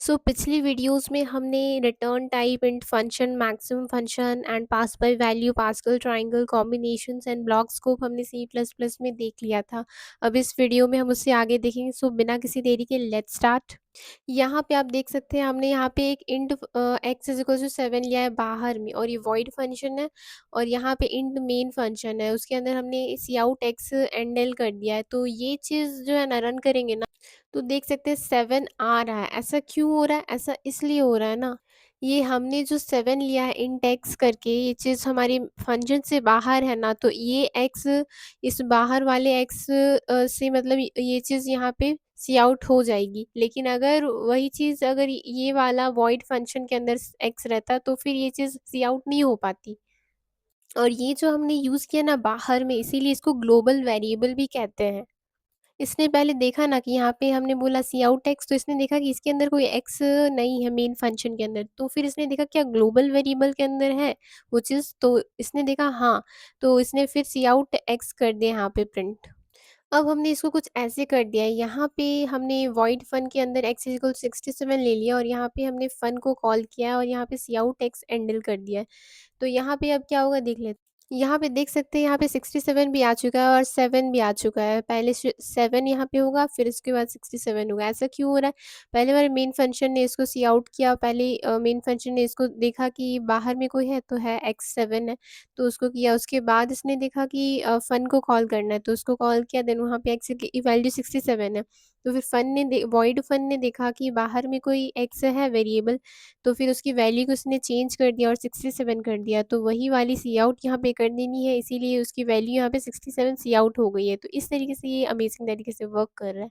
पिछली वीडियोस में हमने return type int function maximum function and pass by value pascal triangle combinations and block scope हमने C plus plus में देख लिया था। अब इस वीडियो में हम उससे आगे देखेंगे। बिना किसी देरी के लेट्स स्टार्ट। यहाँ पे आप देख सकते हैं हमने यहाँ पे एक int X is equal to 7 लिया है बाहर में, और ये वॉइड फंक्शन है। और यहाँ पे इंट मेन फंक्शन है, उसके अंदर हमने सी आउट एक्स एंड एल कर दिया है। तो ये चीज़ जो है ना रन करेंगे ना, तो देख सकते हैं 7 आ रहा है। ऐसा क्यों हो रहा है? ऐसा इसलिए हो रहा है ना, ये हमने जो 7 लिया है इंट एक्स करके, ये चीज़ हमारी फंक्शन से बाहर है ना, तो ये एक्स इस बाहर वाले एक्स से मतलब ये चीज़ यहाँ पे सी आउट हो जाएगी। लेकिन अगर वही चीज़ अगर ये वाला वॉइड फंक्शन के अंदर एक्स रहता, तो फिर ये चीज़ सी आउट नहीं हो पाती। और ये जो हमने यूज़ किया ना बाहर में, इसीलिए इसको ग्लोबल वेरिएबल भी कहते हैं। इसने पहले देखा ना कि यहाँ पे हमने बोला सी आउट एक्स, तो इसने देखा कि इसके अंदर कोई एक्स नहीं है मेन फंक्शन के अंदर। तो फिर इसने देखा क्या ग्लोबल वेरिएबल के अंदर है वो चीज़, तो इसने देखा हाँ, तो इसने फिर सी आउट एक्स कर दिया यहाँ पे प्रिंट। अब हमने इसको कुछ ऐसे कर दिया है, यहाँ पे हमने वॉइड फन के अंदर एक्स इक्वल 67 ले लिया, और यहाँ पे हमने फन को कॉल किया है, और यहाँ पे सी आउट एक्स एंडल कर दिया है। तो यहाँ पे अब क्या होगा देख लेते हैं। यहाँ पे देख सकते हैं, यहाँ पे 67 भी आ चुका है और 7 भी आ चुका है। पहले 7 यहाँ पे होगा, फिर उसके बाद 67 होगा। ऐसा क्यों हो रहा है? पहले हमारे मेन फंक्शन ने इसको सी आउट किया, पहले मेन फंक्शन ने इसको देखा कि बाहर में कोई है, तो है एक्स 7 है, तो उसको किया। उसके बाद इसने देखा कि फन को कॉल करना है, तो उसको कॉल किया। देन वहाँ पे एक्स की वैल्यू 67 है, तो फिर फन ने वॉइड फन ने देखा कि बाहर में कोई एक्स है वेरिएबल, तो फिर उसकी वैल्यू को उसने चेंज कर दिया और 67 कर दिया। तो वही वाली सी आउट यहाँ पे कर देनी है, इसीलिए उसकी वैल्यू यहाँ पे 67 सी आउट हो गई है। तो इस तरीके से ये अमेजिंग तरीके से वर्क कर रहा है।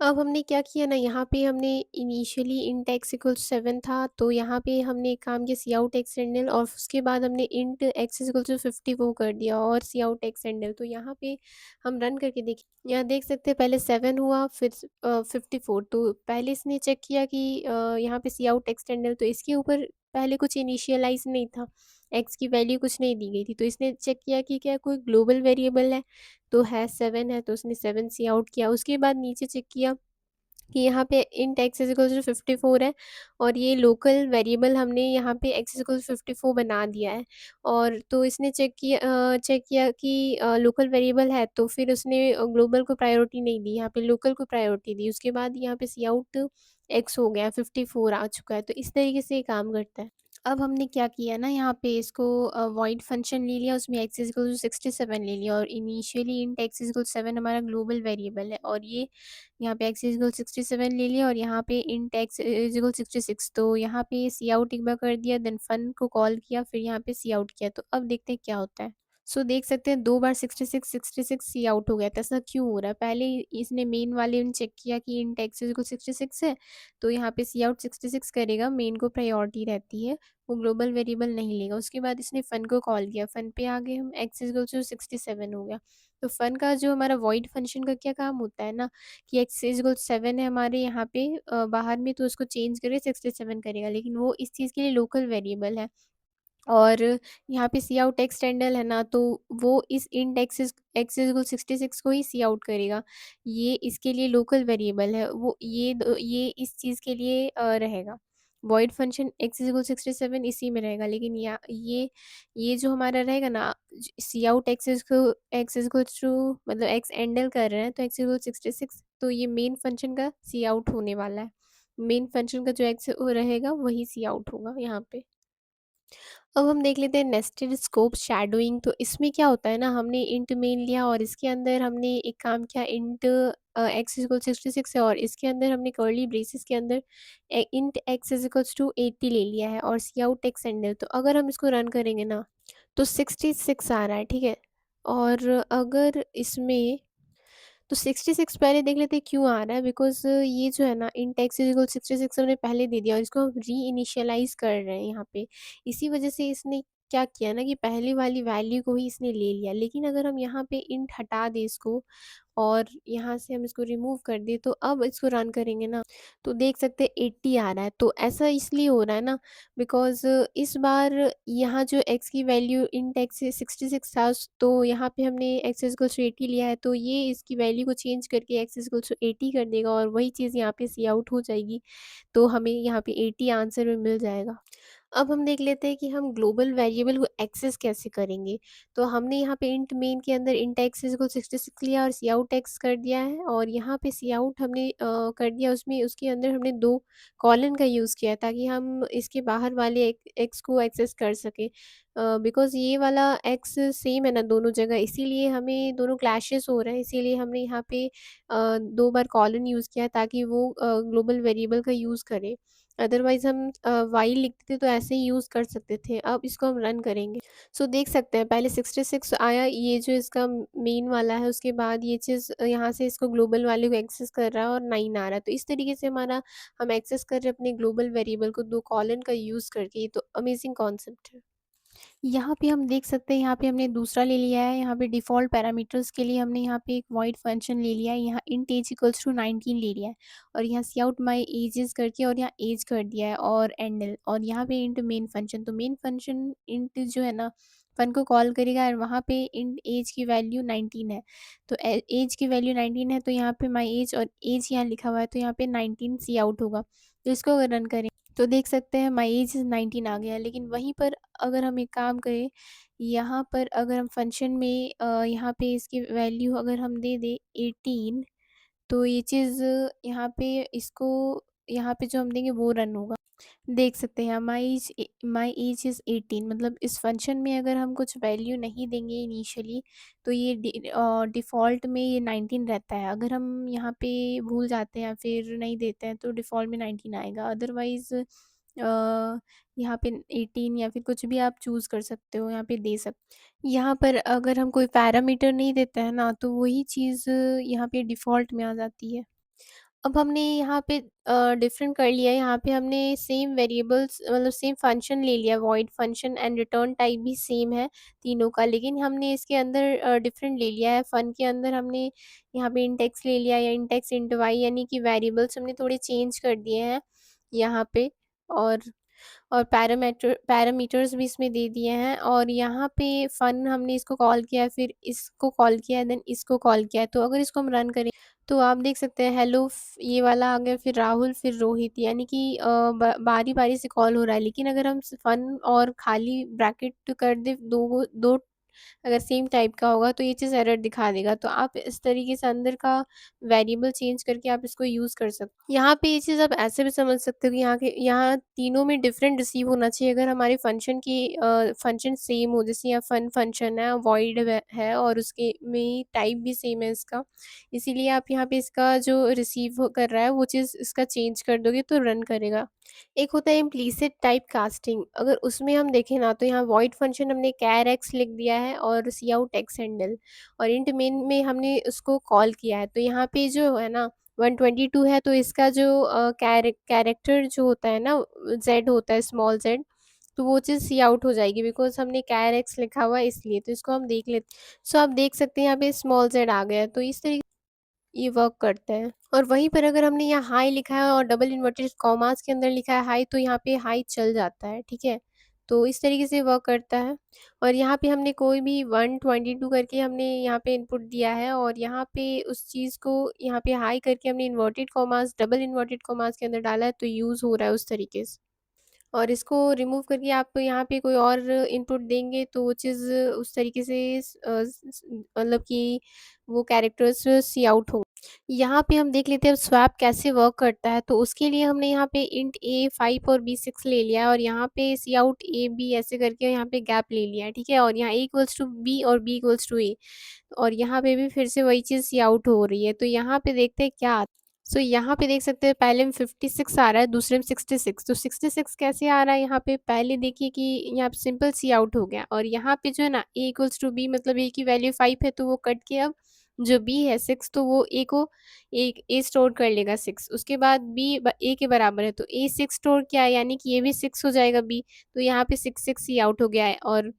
अब हमने क्या किया ना, यहाँ पे हमने इनिशियली इंट एक्स इक्वल 7 था, तो यहाँ पे हमने एक काम किया सी आउट एक्स एंडल, और उसके बाद हमने इंट एक्स इक्वल टू 50 वो कर दिया और सी आउट एक्स एंडल। तो यहाँ पे हम रन करके देखिए, यहाँ देख सकते हैं पहले 7 हुआ, फिर 54। तो पहले इसने चेक किया कि यहाँ पे सी आउट एक्स एंडल, तो इसके ऊपर पहले कुछ इनिशियलाइज नहीं था, एक्स की वैल्यू कुछ नहीं दी गई थी। तो इसने चेक किया कि क्या कोई ग्लोबल वेरिएबल है, तो है 7 है, तो उसने 7 सी आउट किया। उसके बाद नीचे चेक किया कि यहाँ पे int X is equal to 54 है, और ये लोकल वेरिएबल हमने यहाँ पे एक्स इज इक्वल टू 54 बना दिया है। और तो इसने चेक किया कि लोकल वेरिएबल है, तो फिर उसने ग्लोबल को प्रायोरिटी नहीं दी, यहाँ पे लोकल को प्रायोरिटी दी। उसके बाद यहाँ पे सी आउट एक्स हो गया, 54 आ चुका है। तो इस तरीके से ये काम करता है। अब हमने क्या किया ना, यहाँ पे इसको वॉइड फंक्शन ले लिया, उसमें एक्स इज इक्वल टू 67 ले लिया, और initially int X is equal 7 हमारा ग्लोबल वेरिएबल है, और ये यहाँ पे एक्स इज इक्वल 67 ले लिया, और यहाँ पे इंट एक्स इज इक्वल 66। तो यहाँ पे सी आउट एक बार कर दिया, देन फन को कॉल किया, फिर यहाँ पे सी आउट किया। तो अब देखते हैं क्या होता है। देख सकते हैं 2 बार 66 सी आउट हो गया था। ऐसा क्यों हो रहा है? पहले इसने मेन वाले ने चेक किया कि इंट एक्स इज इक्वल 66 है, तो यहाँ पे सी आउट 66 करेगा, मेन को प्रायोरिटी रहती है, वो ग्लोबल वेरिएबल नहीं लेगा। उसके बाद इसने फन को कॉल किया, फन पे आ गए हम, एक्स इज इक्वल टू 67 हो गया। तो फन का जो हमारा वॉइड फंक्शन का क्या काम होता है ना, कि एक्स इज इक्वल 7 है हमारे यहाँ पे बाहर में, तो उसको चेंज करके 67 करेगा, लेकिन वो इस चीज़ के लिए लोकल वेरिएबल है। और यहाँ पे सी आउट एक्सटेंडल है ना, तो वो इस इंट एक्स इज इक्वल 66 को ही सी आउट करेगा। ये इसके लिए लोकल वेरिएबल है, वो ये इस चीज़ के लिए रहेगा। Void function x is equal 67 इसी में रहेगा, लेकिन ये जो हमारा रहेगा ना, C out X is equal to मतलब एक्स एंडल कर रहे हैं, तो एक्स इक्वल 66, तो ये मेन फंक्शन का सी आउट होने वाला है। मेन फंक्शन का जो एक्स रहेगा वही सी आउट होगा यहाँ पे। अब हम देख लेते हैं नेस्टेड स्कोप शैडोइंग। तो इसमें क्या होता है ना, हमने इंट मेन लिया, और इसके अंदर हमने एक काम किया, इंट एक्स इक्वल 66 है, और इसके अंदर हमने कर्ली ब्रेसेस के अंदर इंट एक्स इक्वल टू 80 ले लिया है, और सी आउट एक्स एंडल। तो अगर हम इसको रन करेंगे ना, तो 66 आ रहा है, ठीक है। और अगर इसमें तो 66 पहले देख लेते हैं क्यों आ रहा है, बिकॉज़ ये जो है ना इंट एक्स इज इक्वल 66 हमने पहले दे दिया, और इसको हम री-इनिशियलाइज़ कर रहे हैं यहाँ पे। इसी वजह से इसने क्या किया ना, कि पहले वाली वैल्यू को ही इसने ले लिया। लेकिन अगर हम यहाँ पे इंट हटा दें इसको, और यहाँ से हम इसको रिमूव कर दें, तो अब इसको रन करेंगे ना, तो देख सकते हैं 80 आ रहा है। तो ऐसा इसलिए हो रहा है ना, बिकॉज़ इस बार यहाँ जो x की वैल्यू इंट x से 66 था, तो यहाँ पे हमने x इक्वल्स टू 80 लिया है, तो ये इसकी वैल्यू को चेंज करके x इक्वल्स टू 80 कर देगा और वही चीज़ यहाँ पे सी आउट हो जाएगी। तो हमें यहाँ पे 80 आंसर में मिल जाएगा। अब हम देख लेते हैं कि हम ग्लोबल वेरिएबल को एक्सेस कैसे करेंगे। तो हमने यहाँ पे इंट मेन के अंदर इंट एक्स इक्वल 66 लिया और सी आउट एक्स कर दिया है, और यहाँ पे सी आउट हमने कर दिया, उसमें उसके अंदर हमने 2 कॉलन का यूज़ किया है ताकि हम इसके बाहर वाले एक्स को एक्सेस कर सकें। बिकॉज़ ये वाला एक्स सेम है ना दोनों जगह, इसीलिए हमें दोनों क्लैशेस हो रहे हैं, इसीलिए हमने यहाँ पे 2 बार कॉलन यूज़ किया है ताकि वो ग्लोबल वेरिएबल का यूज़ करे। अदरवाइज़ हम व्हाइल लिखते थे तो ऐसे ही यूज़ कर सकते थे। अब इसको हम रन करेंगे। सो देख सकते हैं पहले 66 आया, ये जो इसका मेन वाला है, उसके बाद ये चीज़ यहाँ से इसको ग्लोबल वाले को एक्सेस कर रहा है और 9 आ रहा है। तो इस तरीके से हमारा हम एक्सेस कर रहे हैं अपने ग्लोबल वेरिएबल को 2 कॉलन का यूज़ करके। ये तो अमेज़िंग कॉन्सेप्ट है। यहाँ पे हम देख सकते हैं, यहाँ पे हमने दूसरा ले लिया है, यहाँ पे डिफ़ॉल्ट पैरामीटर्स के लिए हमने यहाँ पे एक वॉइड फंक्शन ले लिया है, यहाँ इंट एज इक्वल्स टू 19 ले लिया है, और यहाँ काउट माय एजेस करके और यहाँ एज कर दिया है और एंडल, और यहाँ पे इंट मेन फंक्शन, तो मेन फंक्शन इंट जो है ना फन को कॉल करेगा और वहाँ पे इंट एज की वैल्यू 19 है। तो एज की वैल्यू 19 है, तो यहाँ पे माई एज और एज यहाँ लिखा हुआ है, तो यहाँ पे 19 सी आउट होगा। तो इसको अगर रन करें तो देख सकते हैं माई एज 19 आ गया। लेकिन वहीं पर अगर हम एक काम करें, यहाँ पर अगर हम फंक्शन में यहाँ पे इसकी वैल्यू अगर हम दे दें 18, तो ये चीज़ यहाँ पे इसको यहाँ पे जो हम देंगे वो रन होगा। देख सकते हैं माई एज इज़ 18, मतलब इस फंक्शन में अगर हम कुछ वैल्यू नहीं देंगे इनिशियली, तो ये डिफ़ॉल्ट में ये 19 रहता है। अगर हम यहाँ पे भूल जाते हैं फिर नहीं देते हैं तो डिफ़ॉल्ट में 19 आएगा। अदरवाइज़ यहाँ पे 18 या फिर कुछ भी आप चूज़ कर सकते हो, यहाँ पे दे सकते। यहाँ पर अगर हम कोई पैरामीटर नहीं देते हैं ना, तो वही चीज़ यहाँ पे डिफ़ॉल्ट में आ जाती है। अब हमने यहाँ पे डिफरेंट कर लिया है, यहाँ पे हमने सेम वेरिएबल्स मतलब सेम फंक्शन ले लिया, void function and return type भी सेम है तीनों का, लेकिन हमने इसके अंदर डिफरेंट ले लिया है। फन के अंदर हमने यहाँ पे इंट एक्स ले लिया या इंट एक्स इंट वाई, यानी कि वेरिएबल्स हमने थोड़े चेंज कर दिए हैं यहाँ पे, और पैरामीटर्स भी इसमें दे दिए हैं, और यहाँ पे फन हमने इसको कॉल किया है, फिर इसको कॉल किया है, देन इसको कॉल किया है। तो अगर इसको हम रन करें तो आप देख सकते हैं हेलो ये वाला आ गया, फिर राहुल, फिर रोहित, यानी कि बारी बारी से कॉल हो रहा है। लेकिन अगर हम फन और खाली ब्रैकेट कर दे दो अगर सेम टाइप का होगा तो ये चीज़ एरर दिखा देगा। तो आप इस तरीके से अंदर का वेरिएबल चेंज करके आप इसको यूज़ कर सकते। यहाँ पे ये चीज़ आप ऐसे भी समझ सकते हो कि यहाँ तीनों में डिफरेंट रिसीव होना चाहिए अगर हमारे फंक्शन की फंक्शन सेम हो। जैसे यहाँ फन फंक्शन है, वॉइड है और उसके में टाइप भी सेम है इसका, इसीलिए आप यहाँ पे इसका जो रिसीव कर रहा है वो चीज़ इसका चेंज कर दोगे तो रन करेगा। एक होता है इम्प्लीसिट टाइप कास्टिंग, अगर उसमें हम देखें ना, तो यहाँ वॉइड फंक्शन हमने कैर एक्स लिख दिया है और सी आउट एक्स हैंडल, और इंट मेन में हमने उसको कॉल किया है। तो यहाँ पे जो है ना 122 है, तो इसका जो कैरेक्टर जो होता है ना जेड होता है, स्मॉल जेड, तो वो चीज़ सी आउट हो जाएगी बिकॉज हमने कैर एक्स लिखा हुआ है इसलिए। तो इसको हम देख लेते। सो आप देख सकते हैं यहाँ पे स्मॉल जेड आ गया है, तो इस तरीके ये वर्क करता है। और वहीं पर अगर हमने यहाँ हाई लिखा है और डबल इन्वर्टेड कॉमास के अंदर लिखा है हाई, तो यहाँ पे हाई चल जाता है, ठीक है। तो इस तरीके से वर्क करता है। और यहाँ पे हमने कोई भी 122 करके हमने यहाँ पे इनपुट दिया है, और यहाँ पे उस चीज़ को यहाँ पे हाई करके हमने inverted commas double inverted commas के अंदर डाला है, तो यूज़ हो रहा है उस तरीके से। और इसको रिमूव करके आप यहाँ पे कोई और इनपुट देंगे तो वो चीज़ उस तरीके से मतलब कि वो कैरेक्टर्स सी आउट होंगे। यहाँ पे हम देख लेते हैं अब स्वैप कैसे वर्क करता है। तो उसके लिए हमने यहाँ पे इंट ए 5 और बी 6 ले लिया है, और यहाँ पे सी आउट ए बी ऐसे करके यहाँ पे गैप ले लिया है, ठीक है। और यहाँ ए इक्वल्स टू बी और बी इक्वल्स टू ए, और यहाँ पे भी फिर से वही चीज़ सी आउट हो रही है। तो यहाँ पे देखते हैं क्या आता है। सो यहाँ पे देख सकते हैं पहले में 56 आ रहा है, दूसरे में 66। तो 66 कैसे आ रहा है, यहाँ पे पहले देखिए कि यहाँ पे सिंपल सी आउट हो गया, और यहाँ पे जो है ना ए इक्वल्स टू बी, मतलब ए की वैल्यू 5 है तो वो कट के अब जो बी है 6, तो वो ए को ए स्टोर कर लेगा 6, उसके बाद बी ए के बराबर है तो ए 6 स्टोर किया है, यानी कि ये भी 6 हो जाएगा बी। तो यहाँ पे 6 ही आउट हो गया है, और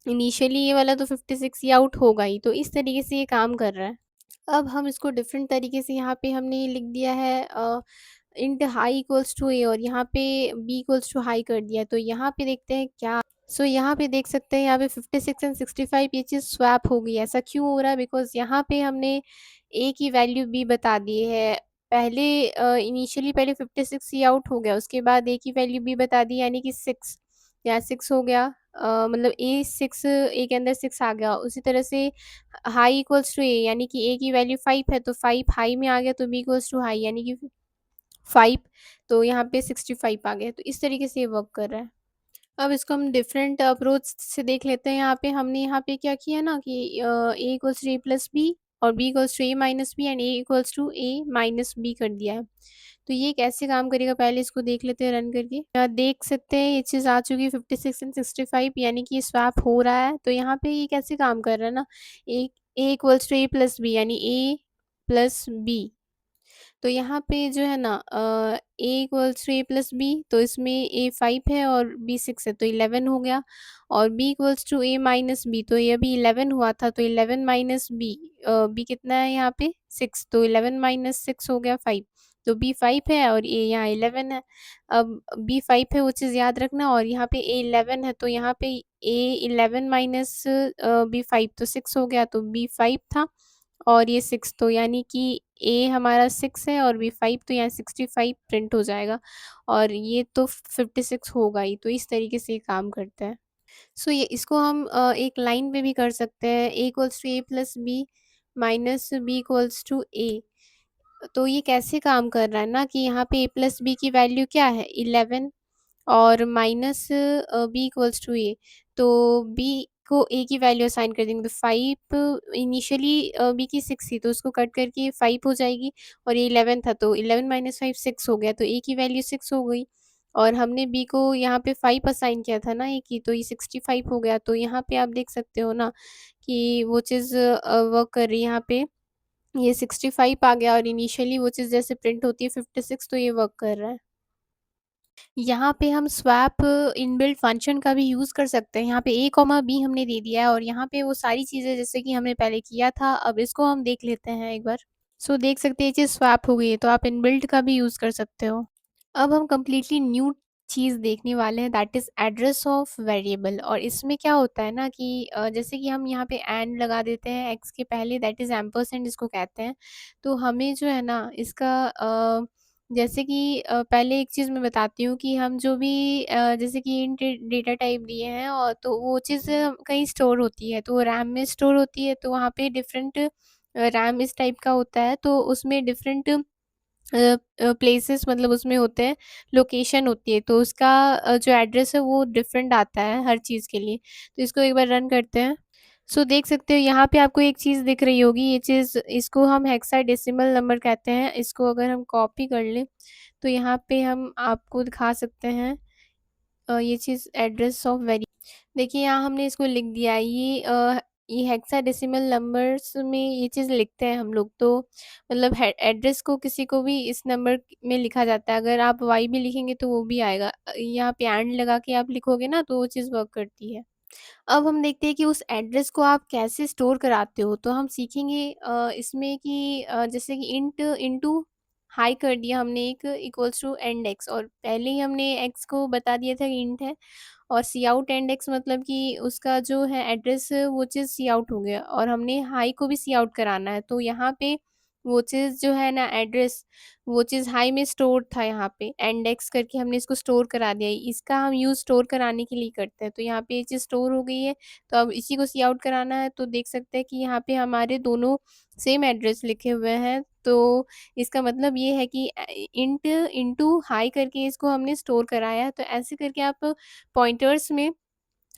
इनिशियली ये वाला तो 56 ही आउट होगा ही। तो इस तरीके से ये काम कर रहा है। अब हम इसको डिफरेंट तरीके से यहाँ पे हमने लिख दिया है इंट हाई इक्वल्स टू ए और यहाँ पे बी इक्वल्स टू हाई कर दिया। तो यहाँ पे देखते हैं क्या। सो यहाँ पे देख सकते हैं यहाँ पे 56 एंड 65 ये चीज़ स्वैप हो गई। ऐसा क्यों हो रहा है? बिकॉज यहाँ पे हमने ए की वैल्यू बी बता दी है। पहले इनिशियली पहले 56 ही आउट हो गया, उसके बाद ए की वैल्यू बी बता दी, यानी कि 6 यहाँ 6 हो गया। मतलब ए 6 ए के अंदर 6 आ गया। उसी तरह से हाई इक्वल्स टू ए, यानी कि ए की वैल्यू 5 है तो 5 हाई में आ गया, तो बी इक्वल्स टू हाई यानी कि 5, तो यहाँ पे 65 आ गया। तो इस तरीके से ये वर्क कर रहा है। अब इसको हम डिफरेंट अप्रोच से देख लेते हैं। यहाँ पे हमने यहाँ पे क्या किया ना कि A equals to A plus B और B equals to A minus B and A equals to A minus B कर दिया है। तो ये कैसे काम करेगा पहले इसको देख लेते हैं रन करके। देख सकते हैं ये चीज़ आ चुकी है 56 एंड 65, यानी कि स्वैप हो रहा है। तो यहाँ पे ये कैसे काम कर रहा है ना, A equals to A plus B यानी ए प्लस बी। तो यहाँ पे जो है ना A equals to A plus B, तो इसमें ए 5 है और बी 6 है तो 11 हो गया। और B equals to A minus B, तो ये अभी 11 हुआ था तो 11 माइनस बी, बी कितना है यहाँ पे 6, तो 11 माइनस 6 हो गया 5। तो बी 5 है और ए यहाँ 11 है। अब बी 5 है वो चीज़ याद रखना, और यहाँ पे ए 11 है तो यहाँ पे ए 11 माइनस बी 5 तो 6 हो गया, तो बी 5 था और ये 6, तो यानी कि ए हमारा 6 है और बी 5, तो यहाँ 65 प्रिंट हो जाएगा और ये तो 56 होगा ही। तो इस तरीके से ये काम करता है। सो ये इसको हम एक लाइन पे भी कर सकते हैं, A equals to A plus B minus B equals to A. तो ये कैसे काम कर रहा है ना कि यहाँ पे ए प्लस बी की वैल्यू क्या है 11 और minus B equals to A, तो बी को ए की वैल्यू असाइन कर देंगे। तो 5 इनिशियली बी की 6 थी तो उसको कट करके 5 हो जाएगी, और ये 11 था तो 11 माइनस 5 6 हो गया, तो ए की वैल्यू 6 हो गई। और हमने बी को यहाँ पे 5 असाइन किया था ना ए की, तो ये 65 हो गया। तो यहाँ पे आप देख सकते हो ना कि वो चीज़ वर्क कर रही है। यहाँ पे ये 65 आ गया और इनिशियली वो चीज़ जैसे प्रिंट होती है 56, तो ये वर्क कर रहा है। यहाँ पे हम स्वैप इनबिल्ट फंक्शन का भी यूज़ कर सकते हैं। यहाँ पे ए कॉमा बी हमने दे दिया है और यहाँ पे वो सारी चीज़ें जैसे कि हमने पहले किया था, अब इसको हम देख लेते हैं एक बार। सो देख सकते हैं ये चीज़ स्वैप हो गई है, तो आप इनबिल्ट का भी यूज़ कर सकते हो। अब हम कंप्लीटली न्यू चीज़ देखने वाले हैं, that is address of variable. और इसमें क्या होता है ना कि जैसे कि हम यहाँ पे एंड लगा देते हैं एक्स के पहले, दैट इज़ एम्परसेंड इसको कहते हैं। तो हमें जो है ना इसका जैसे कि पहले एक चीज़ मैं बताती हूँ कि हम जो भी जैसे कि इंट डेटा टाइप दिए हैं और तो वो चीज़ कहीं स्टोर होती है, तो वो रैम में स्टोर होती है, तो वहाँ पे डिफरेंट रैम इस टाइप का होता है, तो उसमें डिफरेंट प्लेसेस मतलब उसमें होते हैं, लोकेशन होती है, तो उसका जो एड्रेस है वो डिफरेंट आता है हर चीज़ के लिए। तो इसको एक बार रन करते हैं। सो देख सकते हो यहाँ पे आपको एक चीज़ दिख रही होगी, ये चीज़ इसको हम हेक्साडेसिमल नंबर कहते हैं। इसको अगर हम कॉपी कर लें तो यहाँ पे हम आपको दिखा सकते हैं ये चीज़ एड्रेस ऑफ वेरी। देखिए यहाँ हमने इसको लिख दिया है, ये हेक्साडेसिमल नंबर्स में ये चीज़ लिखते हैं हम लोग, तो मतलब एड्रेस को किसी को भी इस नंबर में लिखा जाता है। अगर आप वाई भी लिखेंगे तो वो भी आएगा। यहाँ पे एंड लगा के आप लिखोगे ना तो वो चीज़ वर्क करती है। अब हम देखते हैं कि उस एड्रेस को आप कैसे स्टोर कराते हो। तो हम सीखेंगे इसमें कि जैसे कि इंट इनटू हाई कर दिया हमने एक इक्वल्स टू एंड एक्स, और पहले ही हमने एक्स को बता दिया था कि इंट है, और सी आउट एंड एक्स मतलब कि उसका जो है एड्रेस वो चीज़ सी आउट हो गया, और हमने हाई को भी सी आउट कराना है। तो यहाँ पे वो चीज़ जो है ना एड्रेस, वो चीज़ हाई में स्टोर था, यहाँ पे एंड एक्स करके हमने इसको स्टोर करा दिया। इसका हम यूज़ स्टोर कराने के लिए करते हैं। तो यहाँ पे ये चीज़ स्टोर हो गई है, तो अब इसी को सी आउट कराना है। तो देख सकते हैं कि यहाँ पे हमारे दोनों सेम एड्रेस लिखे हुए हैं। तो इसका मतलब ये है कि इंट इंटू हाई करके इसको हमने स्टोर कराया है। तो ऐसे करके आप पॉइंटर्स में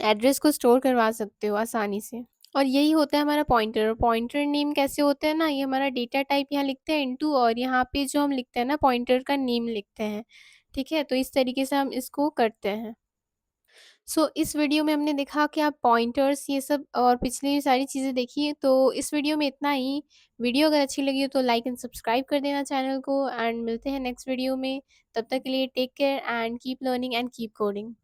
एड्रेस को स्टोर करवा सकते हो आसानी से। और यही होता है हमारा पॉइंटर। पॉइंटर नेम कैसे होता है ना, ये हमारा डेटा टाइप यहाँ लिखते हैं इनटू, और यहाँ पे जो हम लिखते हैं ना पॉइंटर का नेम लिखते हैं। ठीक है, तो इस तरीके से हम इसको करते हैं। सो इस वीडियो में हमने देखा कि आप पॉइंटर्स ये सब और पिछली सारी चीज़ें देखी, तो इस वीडियो में इतना ही। वीडियो अगर अच्छी लगी हो तो लाइक एंड सब्सक्राइब कर देना चैनल को, एंड मिलते हैं नेक्स्ट वीडियो में। तब तक के लिए take care and keep learning and keep coding.